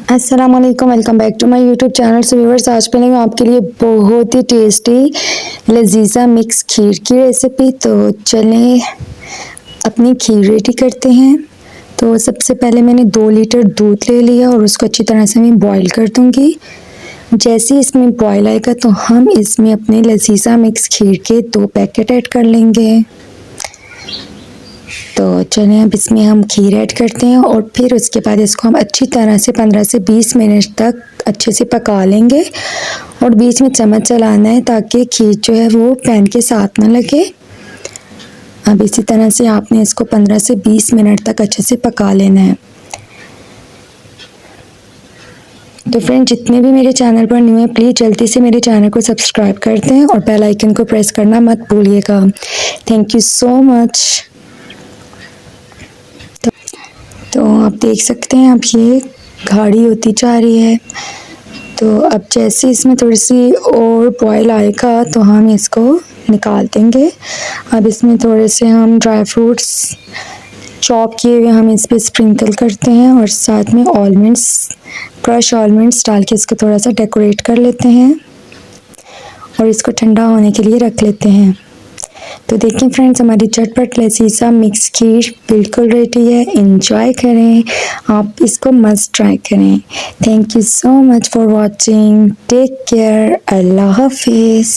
अस्सलाम वालेकुम, welcome back to my YouTube channel. So viewers, आज पहले मैं आपके लिए बहुत ही टेस्टी लजीजा मिक्स खीर की रेसिपी। तो चलें अपनी खीर रेडी करते हैं। तो सबसे पहले मैंने 2 लीटर दूध ले लिया और उसको अच्छी तरह से मैं बॉईल कर दूंगी। जैसे ही इसमें बॉईल आएगा तो हम इसमें अपने लजीजा मिक्स खीर के 2 पैकेट ऐड कर लेंगे। तो चलिए अब इसमें हम खीर ऐड करते हैं और फिर उसके बाद इसको हम अच्छी तरह से 15 से 20 मिनट तक अच्छे से पका लेंगे और बीच में चम्मच चलाना है ताकि खीर जो है वो पैन के साथ ना लगे। अब इसी तरह से आपने इसको 15 से 20 मिनट तक अच्छे से पका लेना है। तो फ्रेंड, जितने भी मेरे चैनल पर न्यू हैं प्लीज़ जल्दी से मेरे चैनल को सब्सक्राइब कर दें और बेल आइकन को प्रेस करना मत भूलिएगा। Thank you so much. तो आप देख सकते हैं अब ये गाढ़ी होती जा रही है। तो अब जैसे इसमें थोड़ी सी और बॉयल आएगा तो हम इसको निकाल देंगे। अब इसमें थोड़े से हम ड्राई फ्रूट्स चॉप किए हुए हम इस पर स्प्रिंकल करते हैं और साथ में ऑलमंड्स, क्रश ऑलमंड्स डाल के इसको थोड़ा सा डेकोरेट कर लेते हैं और इसको ठंडा होने के लिए रख लेते हैं। तो देखें फ्रेंड्स, हमारी झटपट लजीजा मिक्स खीर बिल्कुल रेडी है। एंजॉय करें, आप इसको मस्ट ट्राई करें। Thank you so much for watching. Take care. अल्लाह हाफिज़।